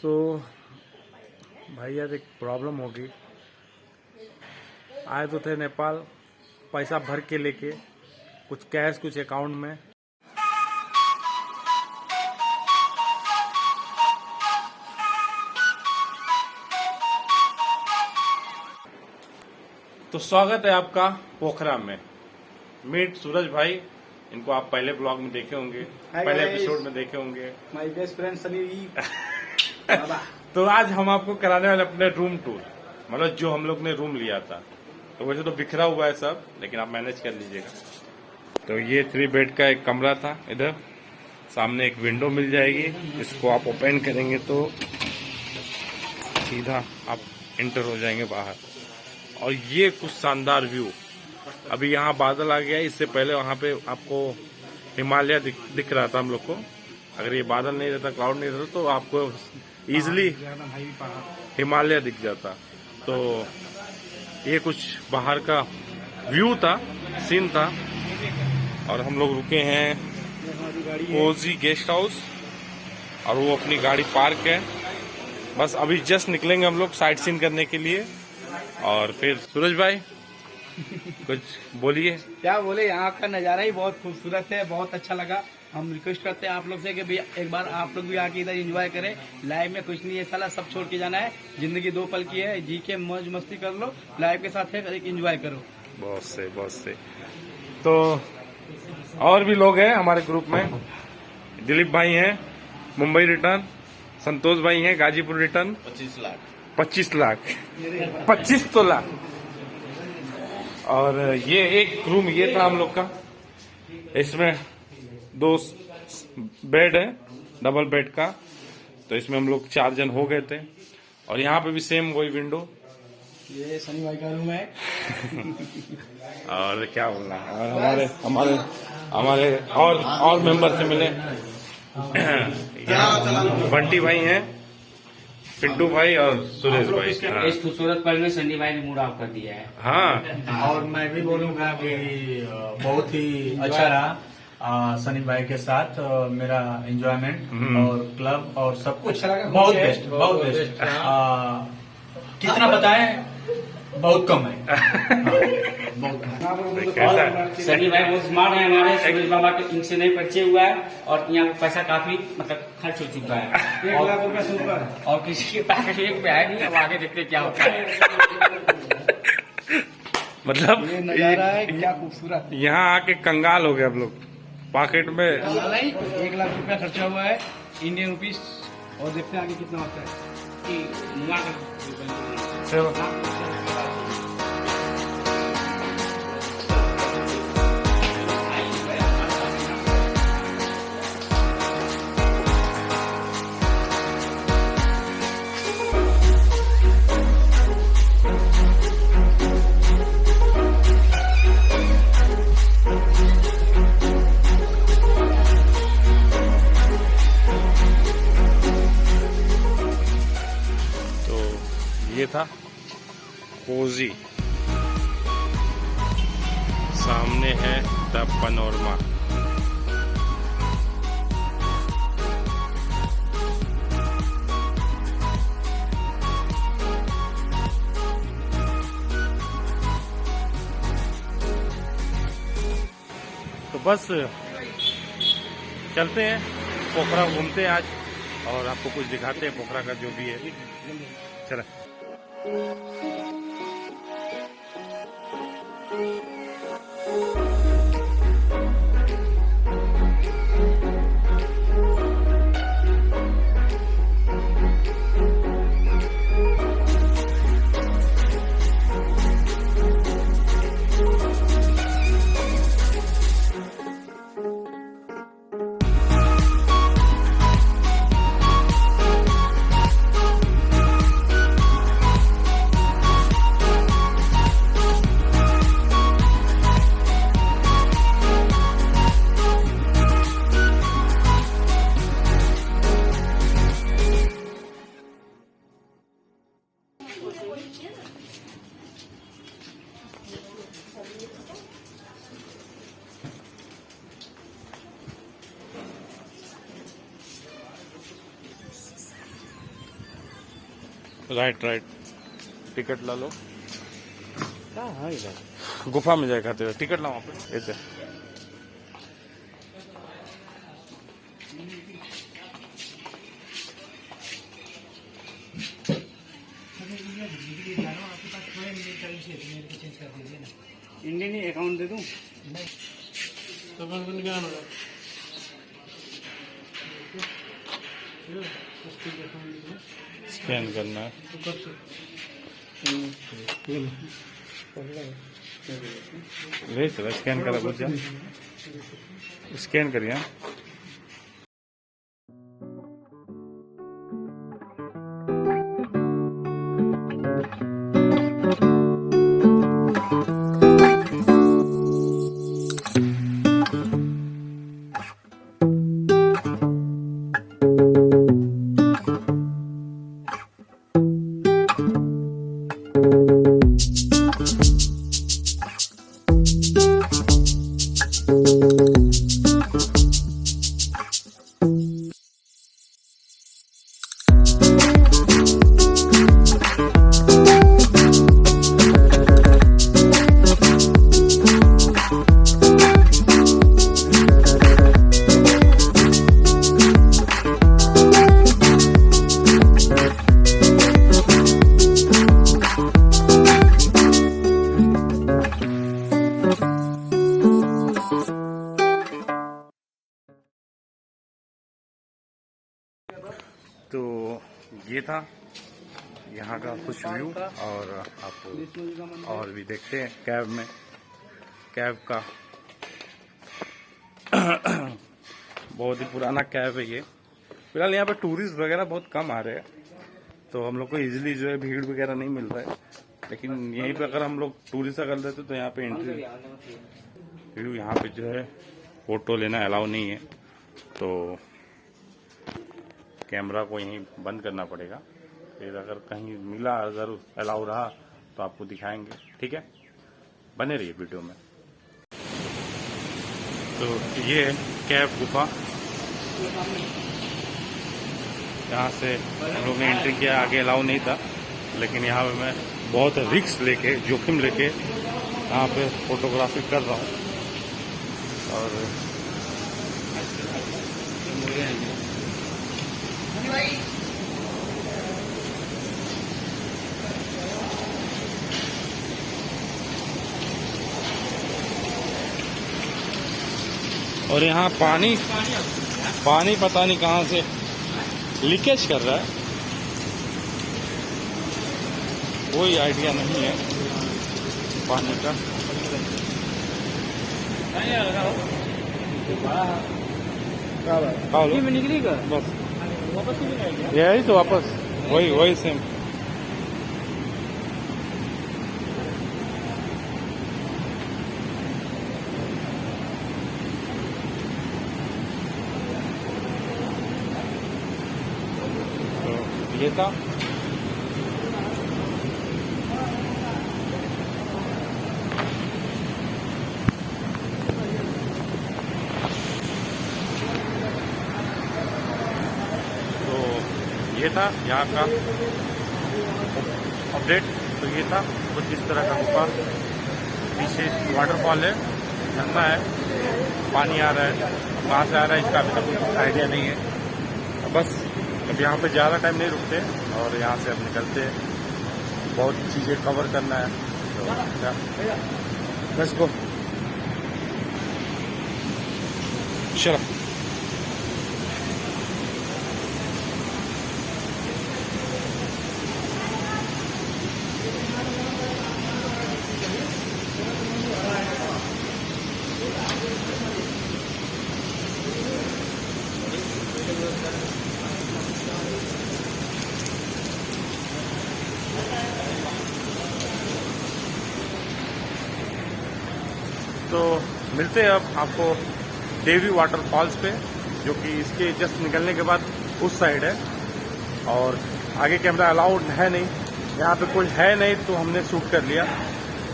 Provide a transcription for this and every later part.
तो भाई यार एक प्रॉब्लम होगी। आए तो थे नेपाल, पैसा भर के लेके, कुछ कैश कुछ अकाउंट में। तो स्वागत है आपका पोखरा में। मीट सूरज भाई, इनको आप पहले ब्लॉग में देखे होंगे, पहले एपिसोड में देखे होंगे। My best friend Sunny. तो आज हम आपको कराने वाले अपने रूम टूर, मतलब जो हम लोग ने रूम लिया था। तो वैसे तो बिखरा हुआ है सब, लेकिन आप मैनेज कर लीजिएगा। तो ये 3 बेड का एक कमरा था। इधर सामने एक विंडो मिल जाएगी, इसको आप ओपन करेंगे तो सीधा आप इंटर हो जाएंगे बाहर। और ये कुछ शानदार व्यू। अभी यहाँ बादल आ गया है, इससे पहले वहाँ पे आपको हिमालय दिख रहा था हम लोग को। अगर ये बादल नहीं रहता, क्लाउड नहीं रहता, तो आपको इजिली हिमालय दिख जाता। तो ये कुछ बाहर का व्यू था, सीन था। और हम लोग रुके हैं कोजी गेस्ट हाउस, और वो अपनी गाड़ी पार्क है। बस अभी जस्ट निकलेंगे हम लोग साइट सीन करने के लिए। और फिर सूरज भाई कुछ बोलिए। क्या बोले, यहाँ का नज़ारा ही बहुत खूबसूरत है, बहुत अच्छा लगा। हम रिक्वेस्ट करते हैं आप लोग से कि भैया एक बार आप लोग भी आके इधर एंजॉय करें। लाइफ में कुछ नहीं है साला, सब छोड़ के जाना है। जिंदगी 2 पल की है, जी के मौज मस्ती कर लो, लाइफ के साथ है एक एंजॉय करो। बहुत से। तो और भी लोग हैं हमारे ग्रुप में। दिलीप भाई हैं मुंबई रिटर्न, संतोष भाई हैं गाजीपुर रिटर्न। 25 लाख 25 तोला। और ये एक रूम ये था हम लोग का। इसमें 2 बेड है, डबल बेड का। तो इसमें हम लोग 4 जन हो गए थे। और यहाँ पे भी सेम वही विंडो। ये सनी भाई का रूम है। और क्या बोलना, और हमारे और मेंबर से मिले। बंटी भाई हैं, पिंटू भाई और सुरेश भाई। इस खूबसूरत पल में सनी भाई ने मूड ऑफ कर दिया है। हाँ, और मैं भी बोलूंगा कि बहुत ही अच्छा रहा सनी भाई के साथ। मेरा एंजॉयमेंट और क्लब और सब कुछ बहुत बेस्ट। कितना बताएं, बहुत कम है। सनी भाई बहुत स्मार्ट है हमारे। सूरज बाबा के इनसे नहीं परिचय हुआ है, और यहाँ पे पैसा काफी मतलब खर्च हो चुका है। 1 लाख रुपया से ऊपर। और किसी के पास 1 रुपया है नहीं। अब आगे देखते क्या होता है। मतलब ये नजारा है क्या खूबसूरत। यहाँ आके कंगाल हो गए हम लोग। पॉकेट में 1 लाख रुपया खर्चा हुआ है इंडियन रुपीज। और देखते हैं आगे कितना होता है। ये था कोजी, सामने है द पनोरमा। तो बस चलते हैं पोखरा, घूमते हैं आज, और आपको कुछ दिखाते हैं पोखरा का जो भी है। चला। राइट राइट, टिकट ला लो। गुफा में जाए खाते हुए टिकट ला वहाँ पे ऐसे। इंडियन ही अकाउंट दे दूं? स्कैन करना है। ले चला स्कैन करा कुछ, स्कैन करिए। तो ये था यहाँ का कुछ व्यू, और आपको और भी देखते हैं कैब में, कैब का बहुत ही पुराना कैब है ये। फिलहाल यहाँ पे टूरिस्ट वगैरह बहुत कम आ रहे हैं, तो हम लोग को इजीली जो है भीड़ वगैरह नहीं मिल रहा है। लेकिन यहीं पे अगर हम लोग टूरिस्ट कर लेते तो यहाँ पे एंट्री व्यू, यहाँ पे जो है फोटो लेना अलाउ नहीं है, तो कैमरा को यहीं बंद करना पड़ेगा। फिर अगर कहीं मिला, अगर अलाउ रहा तो आपको दिखाएंगे, ठीक है? बने रहिए वीडियो में। तो ये है कैब गुफा, यहाँ से हम लोग ने एंट्री किया, आगे अलाउ नहीं था, लेकिन यहाँ पे मैं बहुत रिस्क लेके, जोखिम लेके यहाँ पे फोटोग्राफी कर रहा हूँ। और यहाँ पानी पता नहीं कहाँ से लीकेज कर रहा है, कोई आइडिया नहीं है पानी का। निकलेगा बस वापस यही तो, वापस वही सेम। तो ये था। ये था यहाँ का अपडेट। तो ये था कुछ इस तरह का गुफा, पीछे वाटरफॉल है, झरना है, पानी आ रहा है, कहाँ से आ रहा है इसका अभी तक कुछ आइडिया नहीं है। बस अब यहाँ पे ज़्यादा टाइम नहीं रुकते और यहाँ से अब निकलते हैं, बहुत चीज़ें कवर करना है, तो लेट्स गो। चलो तो मिलते हैं अब आपको देवी वाटरफॉल्स पे, जो कि इसके जस्ट निकलने के बाद उस साइड है, और आगे कैमरा अलाउड है नहीं, यहाँ पे कोई है नहीं, तो हमने शूट कर लिया।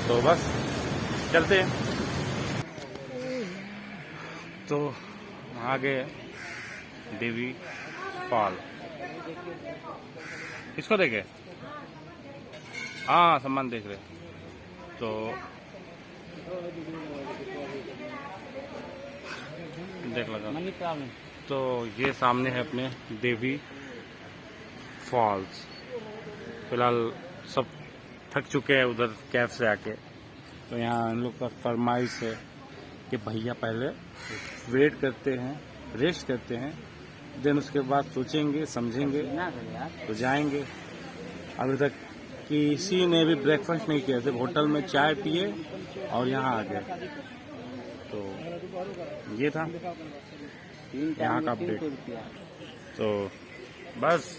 तो बस चलते हैं। तो आगे देवी फॉल, इसको देखे हाँ सामान देख रहे हैं। तो देख लगा। Money problem. तो ये सामने है अपने देवी फॉल्स। फिलहाल सब थक चुके हैं उधर कैफ से आके, तो यहाँ हम लोग का फरमाइश है कि भैया पहले वेट करते हैं, रेस्ट करते हैं, देन उसके बाद सोचेंगे समझेंगे तो जाएंगे। अभी तक किसी ने भी ब्रेकफास्ट नहीं किया, सिर्फ होटल में चाय पिए और यहाँ आ गए। तो ये था यहाँ का अपडेट। तो बस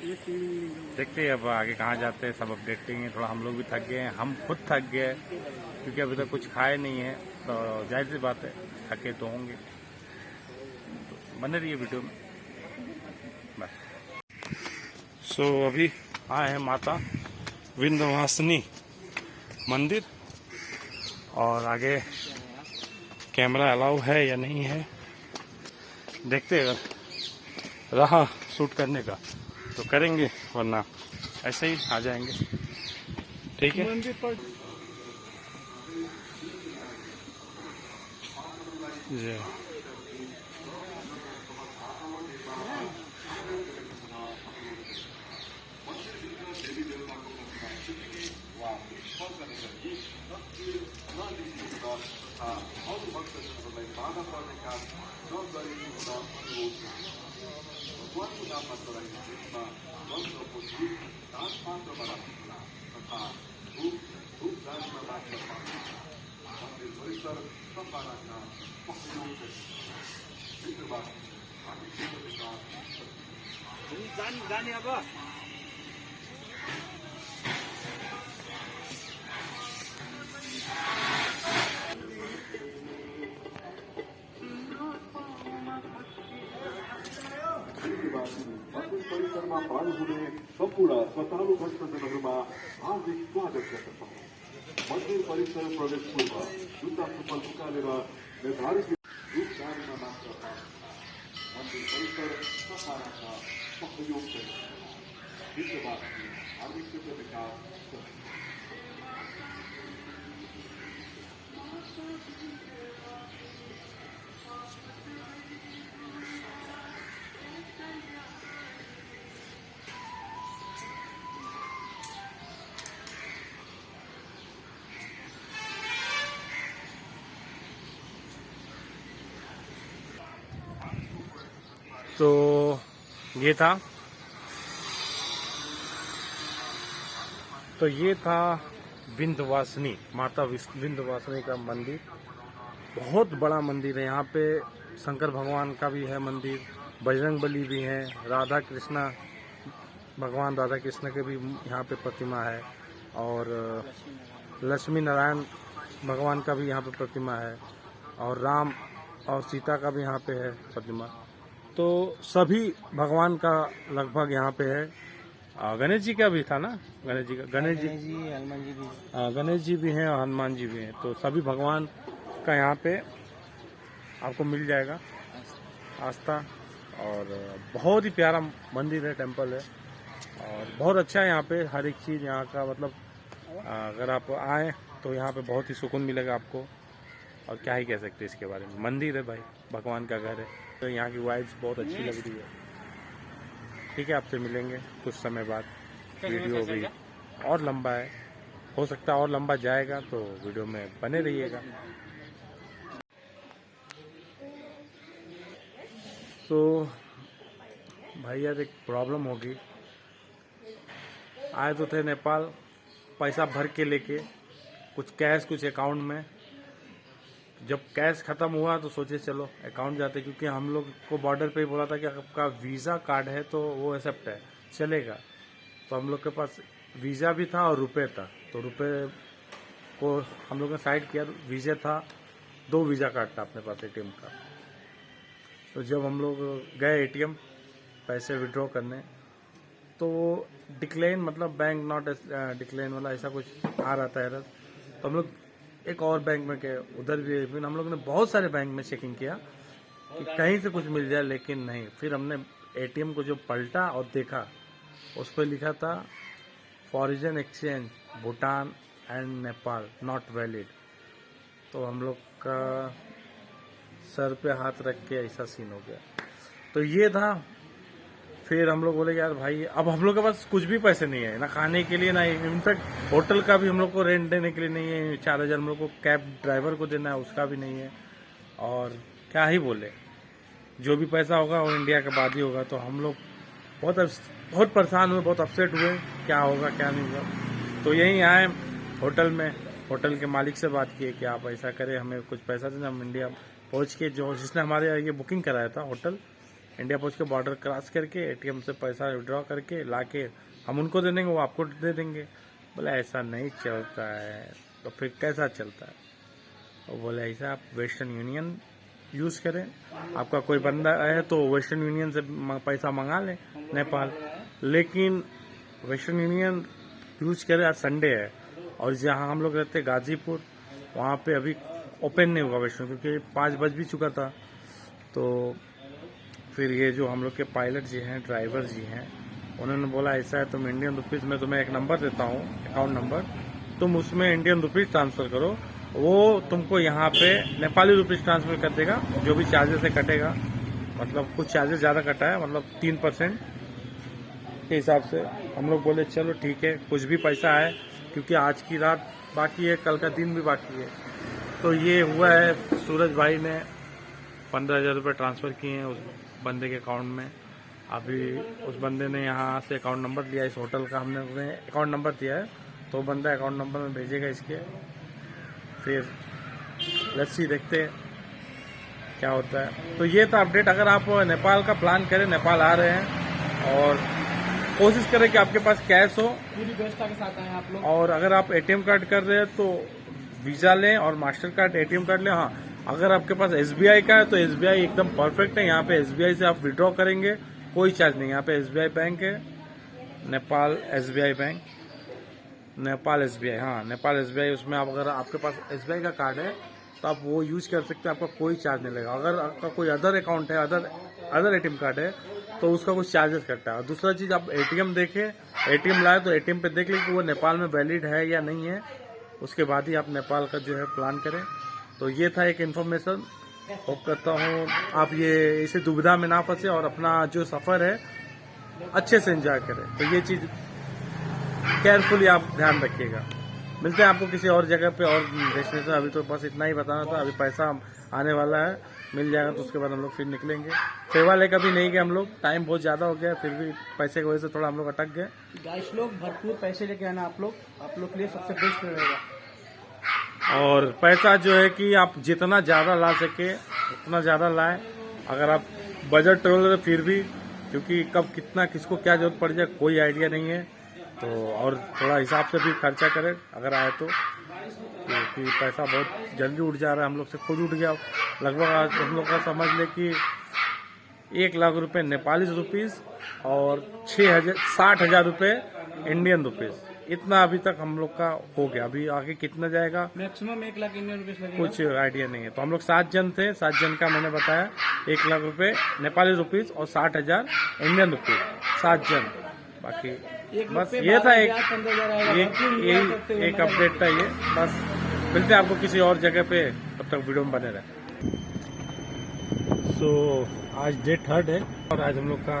देखते हैं अब आगे कहाँ जाते हैं, सब अपडेट करेंगे। थोड़ा हम लोग भी थक गए हैं, हम खुद थक गए क्योंकि अभी तक कुछ खाए नहीं है, तो जाहिर सी बात है थके तो होंगे। तो बने रहिए वीडियो में बस। सो अभी आए हैं माता विंध्यवासिनी मंदिर, और आगे कैमरा अलाउ है या नहीं है देखते हैं। अगर रहा शूट करने का तो करेंगे, वरना ऐसे ही आ जाएंगे। ठीक है। मंदिर पर जी। जाने अब मंदिर परिसरमा पाल्नुहुने सम्पूर्ण श्रद्धालु भक्तजनहरूमा हार्दिक स्वागत गर्दछौँ। मन्दिर परिसर प्रवेश पूर्व जुत्ता चप्पल उकालेर निर्धारित रूपधारीमा मात्र मन्दिर परिसर सफा राख्न सहयोग गर्दछ। विश्ववासी धार्मिक क्षेत्र विकास। तो ये था विंध्यवासिनी माता विंध्यवासिनी का मंदिर। बहुत बड़ा मंदिर है। यहाँ पे शंकर भगवान का भी है मंदिर, बजरंगबली भी हैं, राधा कृष्णा भगवान राधा कृष्ण के भी यहाँ पे प्रतिमा है, और लक्ष्मी नारायण भगवान का भी यहाँ पे प्रतिमा है, और राम और सीता का भी यहाँ पे है प्रतिमा। तो सभी भगवान का लगभग यहाँ पे है। गणेश जी का भी था ना, गणेश जी हनुमान जी भी गणेश जी भी हैं और हनुमान जी भी हैं। तो सभी भगवान का यहाँ पे आपको मिल जाएगा आस्था। और बहुत ही प्यारा मंदिर है, टेम्पल है, और बहुत अच्छा है यहाँ पे हर एक चीज़ यहाँ का। मतलब अगर आप आए तो यहाँ पे बहुत ही सुकून मिलेगा आपको, और क्या ही कह सकते हैं इसके बारे में। मंदिर है भाई, भगवान का घर है, तो यहाँ की वाइब्स बहुत अच्छी लग रही है। ठीक है, आपसे मिलेंगे कुछ समय बाद। वीडियो भी और लंबा है, हो सकता है और लंबा जाएगा, तो वीडियो में बने रहिएगा। तो भाई यार एक प्रॉब्लम होगी। आए तो थे नेपाल पैसा भर के लेके, कुछ कैश कुछ अकाउंट में। जब कैश खत्म हुआ तो सोचे चलो अकाउंट जाते, क्योंकि हम लोग को बॉर्डर पे ही बोला था कि आपका वीज़ा कार्ड है तो वो एक्सेप्ट है, चलेगा। तो हम लोग के पास वीज़ा भी था और रुपए था, तो रुपए को हम लोग ने साइड किया। वीज़ा था, 2 वीज़ा कार्ड था अपने पास एटीएम का। तो जब हम लोग गए एटीएम पैसे विड्रॉ करने, तो डिक्लाइन मतलब बैंक नॉट डिक्लाइन वाला ऐसा कुछ आ रहा था एरर। तो हम लोग एक और बैंक में गए, उधर भी फिर हम लोग ने बहुत सारे बैंक में चेकिंग किया कि कहीं से कुछ मिल जाए, लेकिन नहीं। फिर हमने एटीएम को जो पलटा और देखा, उस पर लिखा था foreign exchange Bhutan and Nepal not valid. तो हम लोग का सर पे हाथ रख के ऐसा सीन हो गया। तो ये था। फिर हम लोग बोले यार भाई अब हम लोग के पास कुछ भी पैसे नहीं है, ना खाने के लिए ना, इनफैक्ट होटल का भी हम लोग को रेंट देने के लिए नहीं है। 4000 हम लोग को कैब ड्राइवर को देना है, उसका भी नहीं है। और क्या ही बोले, जो भी पैसा होगा वो इंडिया के बाद ही होगा। तो हम लोग बहुत परेशान हुए, बहुत अपसेट हुए, क्या होगा क्या नहीं होगा। तो यहीं आए होटल में, होटल के मालिक से बात किए कि आप ऐसा करें, हमें कुछ पैसा देना। हम इंडिया पहुंच के, जो जिसने हमारे ये बुकिंग कराया था होटल, इंडिया पहुंच के बॉर्डर क्रॉस करके एटीएम से पैसा विड्रॉ करके लाके हम उनको दे देंगे, वो आपको दे देंगे। बोले ऐसा नहीं चलता है। तो फिर कैसा चलता है? वो बोले ऐसा आप वेस्टर्न यूनियन यूज़ करें, आपका कोई बंदा है तो वेस्टर्न यूनियन से पैसा मंगा लें नेपाल। लेकिन वेस्टर्न यूनियन यूज करें, आज संडे है और जहाँ हम लोग रहते गाजीपुर, वहाँ पे अभी ओपन नहीं होगा वेस्टर्न, क्योंकि 5 बज भी चुका था। तो फिर ये जो हम लोग के पायलट जी हैं, ड्राइवर जी हैं, उन्होंने बोला ऐसा है तुम इंडियन रुपीज़ में तुम्हें एक नंबर देता हूँ, अकाउंट नंबर, तुम उसमें इंडियन रुपीज़ ट्रांसफ़र करो, वो तुमको यहाँ पे नेपाली रुपीज़ ट्रांसफ़र कर देगा, जो भी चार्जेस है कटेगा। मतलब कुछ चार्जेस ज़्यादा कटा है, मतलब 3% के हिसाब से। हम लोग बोले चलो ठीक है, कुछ भी पैसा है, क्योंकि आज की रात बाकी है, कल का दिन भी बाकी है। तो ये हुआ है, सूरज भाई ने 15,000 रुपये ट्रांसफ़र किए हैं उस बंदे के अकाउंट में। अभी उस बंदे ने यहाँ से अकाउंट नंबर दिया, इस होटल का हमने उन्हें अकाउंट नंबर दिया है, तो बंदा अकाउंट नंबर में भेजेगा इसके। फिर लेट्स सी, देखते हैं क्या होता है। तो ये था अपडेट। अगर आप नेपाल का प्लान करें, नेपाल आ रहे हैं, और कोशिश करें कि आपके पास कैश हो, पूरी व्यवस्था के साथ आए आप लोग। और अगर आप एटीएम कार्ड कर रहे हैं तो वीज़ा लें, और मास्टर कार्ड एटीएम कार्ड लें। हाँ, अगर आपके पास एसबीआई का है तो एसबीआई एकदम परफेक्ट है। यहाँ पे एसबीआई से आप विड्रॉ करेंगे, कोई चार्ज नहीं। यहाँ पे एसबीआई बैंक है, Nepal SBI bank, Nepal SBI, हाँ नेपाल एसबीआई। उसमें आप, अगर आपके पास एसबीआई का कार्ड है तो आप वो यूज कर सकते हैं, आपका कोई चार्ज नहीं लगेगा। अगर आपका कोई अदर अकाउंट है, अदर एटीएम कार्ड है, तो उसका कुछ चार्जेस कटता है। और दूसरा चीज़, आप एटीएम देखें, एटीएम लाए तो एटीएम पे देख लें कि वो नेपाल में वैलिड है या नहीं है, उसके बाद ही आप नेपाल का जो है प्लान करें। तो ये था एक इन्फॉर्मेशन। होप करता हूँ आप ये इसे दुविधा में ना फंसे और अपना जो सफ़र है अच्छे से एंजॉय करें। तो ये चीज़ केयरफुली आप ध्यान रखिएगा। मिलते हैं आपको किसी और जगह पे और डेस्टिनेशन। अभी तो बस इतना ही बताना था। अभी पैसा आने वाला है, मिल जाएगा तो उसके बाद हम लोग फिर निकलेंगे। सेवालय कभी नहीं गए हम लोग, टाइम बहुत ज़्यादा हो गया, फिर भी पैसे की वजह से थोड़ा हम लोग अटक गए। गाइस लोग भरपूर पैसे लेके आना आप लोग के लिए सबसे बेस्ट रहेगा। और पैसा जो है कि आप जितना ज़्यादा ला सके उतना ज़्यादा लाएं। अगर आप बजट ट्रेवलर है फिर भी, क्योंकि कब कितना किसको क्या जरूरत पड़ जाए कोई आइडिया नहीं है। तो और थोड़ा हिसाब से भी खर्चा करें अगर आए तो, क्योंकि पैसा बहुत जल्दी उठ जा रहा है। हम लोग से खुद उठ गया लगभग। आज हम लोग का समझ ले कि 1 लाख रुपए नेपाली रुपीज़ और 60,000 रुपये इंडियन रुपीज़, इतना अभी तक हम लोग का हो गया। अभी आगे कितना जाएगा मैक्सिमम 1 लाख इंडियन रुपीज लगेगा, कुछ आइडिया नहीं है। तो हम लोग 7 जन थे, 7 जन का मैंने बताया 1 लाख रुपए नेपाली रुपीज़ और 60,000 इंडियन रुपीज़, 7 जन। बाकी बस ये था एक अपडेट था ये। बस मिलते हैं आपको किसी और जगह पे, तब तक वीडियो में बने रहे। सो आज डे 3 है और आज हम लोग का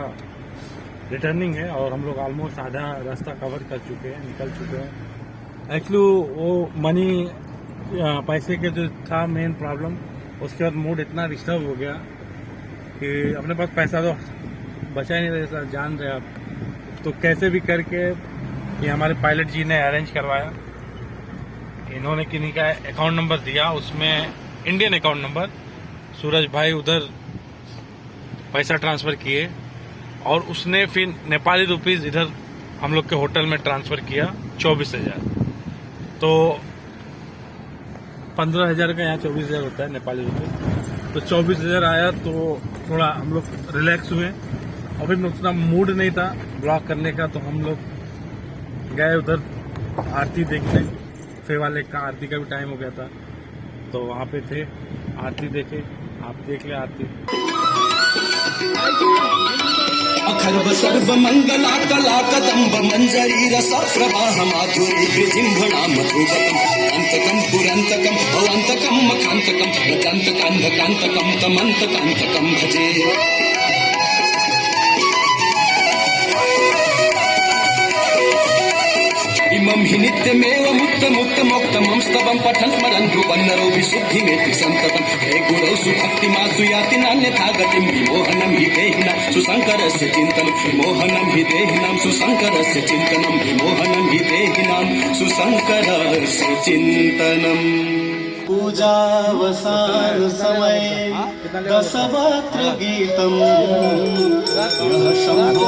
रिटर्निंग है और हम लोग ऑलमोस्ट आधा रास्ता कवर कर चुके हैं, निकल चुके हैं। एक्चुअली वो मनी पैसे के जो था मेन प्रॉब्लम, उसके बाद मूड इतना डिस्टर्ब हो गया कि अपने पास पैसा तो बचा ही नहीं रहा, सर जान रहे आप। तो कैसे भी करके ये हमारे पायलट जी ने अरेंज करवाया। इन्होंने किन्हीं का अकाउंट नंबर दिया, उसमें इंडियन अकाउंट नंबर, सूरज भाई उधर पैसा ट्रांसफ़र किए और उसने फिर नेपाली रुपीज़ इधर हम लोग के होटल में ट्रांसफ़र किया 24,000। तो 15,000 का यहाँ 24,000 होता है नेपाली रुपीज़। तो 24,000 आया तो थोड़ा हम लोग रिलैक्स हुए और फिर उतना मूड नहीं था ब्लॉग करने का, तो हम लोग गए उधर आरती देखने। सेवालय का आरती का भी टाइम हो गया था, तो वहाँ पे थे, आरती देखे। आप देख ले आरती। खर्व सर्व मंगला कला कदम्ब मंजरी रस प्रवाह माधुरी विजिम्भणा मधुबतम अंतकम पुरंतकम भवंतकम मखांतकम रजंतकांधकांतकम तमंतकांतकम भजे इमं हि नित्यमेव मुक्त मुक्त मोक्तमं स्तवं पठन् स्मरन् ध्रुवन्नरो विशुद्धिमेति सन्ततं हे गुरौ सुभक्तिमासु याति नान्यथा गतिं विमोहनं हि देहिनां सुशङ्करस्य चिन्तनं विमोहनं हि देहिनां सुशङ्करस्य चिन्तनं विमोहनं हि देहिनां सुशङ्करस्य चिन्तनम् पूजावसान समय दशवक्त्र गीतम् यः शम्भो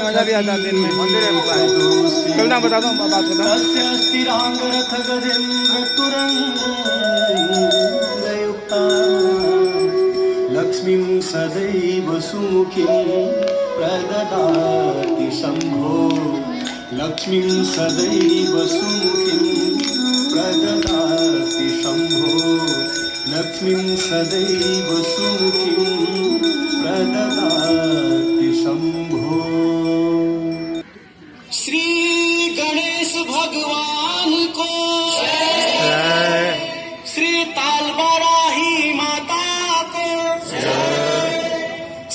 मजा भी आता दिन में कल ना बता दो बात बता स्थिरांगरथ गजेन्द्र तुरंगयुक्ता लक्ष्मीं सदैव सुमुखीं प्रददाति शम्भो लक्ष्मीं सदैव सुमुखीं प्रददाति शम्भो लक्ष्मीं सदैव सुमुखीं प्रददाति शम्भो। श्री गणेश भगवान को श्री तालवाराही माता को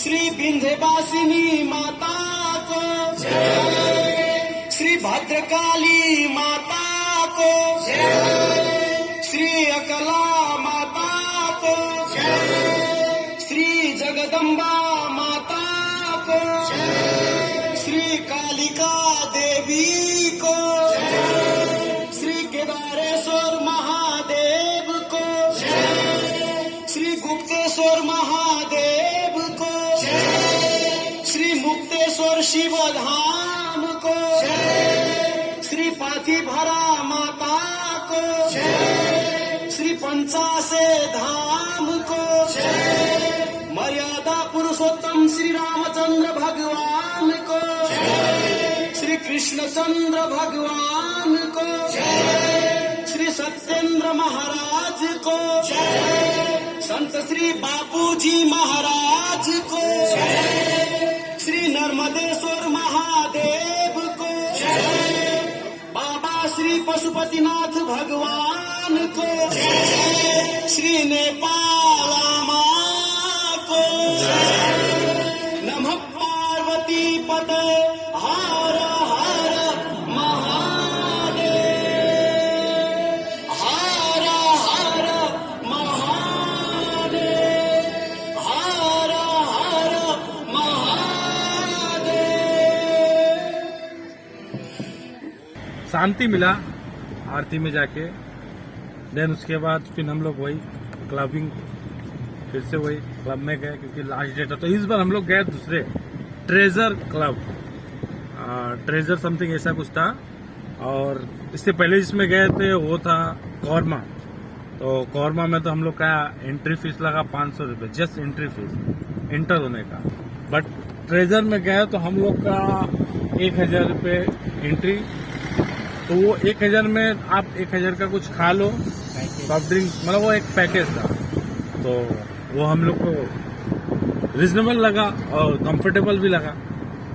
श्री विंध्यवासिनी माता को श्री भद्रकाली माता को श्री अकला माता को श्री जगदम्बा माता को श्री कालिका देवी को श्री केदारेश्वर महादेव को श्री गुप्तेश्वर महादेव को श्री मुक्तेश्वर शिव धाम को श्री पाथिभरा माता को श्री पंचासे धाम को मर्यादा पुरुषोत्तम श्री रामचंद्र भगवान को श्री कृष्णचंद्र भगवान को श्री सत्येंद्र महाराज को संत श्री बापूजी महाराज को श्री नर्मदेश्वर महादेव को बाबा श्री पशुपतिनाथ भगवान को श्री नेपाल माँ को नमः पार्वती पते हर हर महादेव हर हर महादेव हर हर महादेव। शांति मिला आरती में जाके। देन उसके बाद फिर हम लोग वही क्लबिंग, फिर से वही क्लब में गए क्योंकि लास्ट डेट था। तो इस बार हम लोग गए दूसरे ट्रेजर क्लब, ट्रेजर समथिंग ऐसा कुछ था। और इससे पहले जिसमें गए थे वो था कौरमा। तो कौरमा में तो हम लोग का एंट्री फीस लगा 500 रुपये, जस्ट एंट्री फीस एंटर होने का। बट ट्रेजर में गए तो हम लोग का 1000 रुपये एंट्री। तो वो 1000 में आप 1000 का कुछ खा लो, सॉफ्ट ड्रिंक, मतलब वो एक पैकेज था। तो वो हम लोग को रिजनेबल लगा और कंफर्टेबल भी लगा।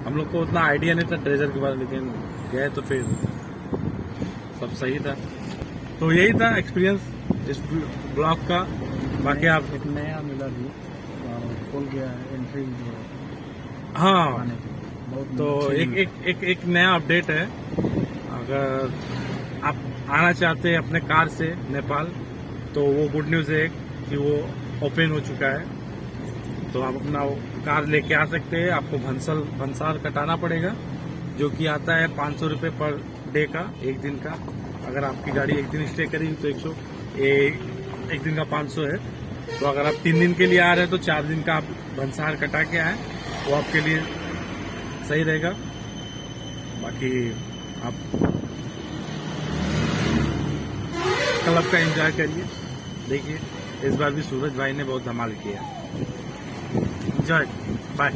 हम लोग को उतना आइडिया नहीं था ट्रेजर के बारे में, लेकिन गए तो फिर सब सही था। तो यही था एक्सपीरियंस इस ब्लॉग का। बाकी आप एक नया मिला भी खोल गया एंट्री हाँ, बहुत तो एक नया अपडेट है। अगर आप आना चाहते हैं अपने कार से नेपाल, तो वो गुड न्यूज़ है कि वो ओपन हो चुका है। तो आप अपना कार लेके आ सकते हैं। आपको भंसार कटाना पड़ेगा, जो कि आता है 500 रुपये पर डे का, एक दिन का। अगर आपकी गाड़ी एक दिन स्टे करेगी तो एक दिन का 500 है। तो अगर आप 3 दिन के लिए आ रहे हैं तो 4 दिन का आप भंसार कटा के आए, वो आपके लिए सही रहेगा। बाकी आप क्लब का एंजॉय करिए। देखिए इस बार भी सूरज भाई ने बहुत धमाल किया। Enjoy, bye.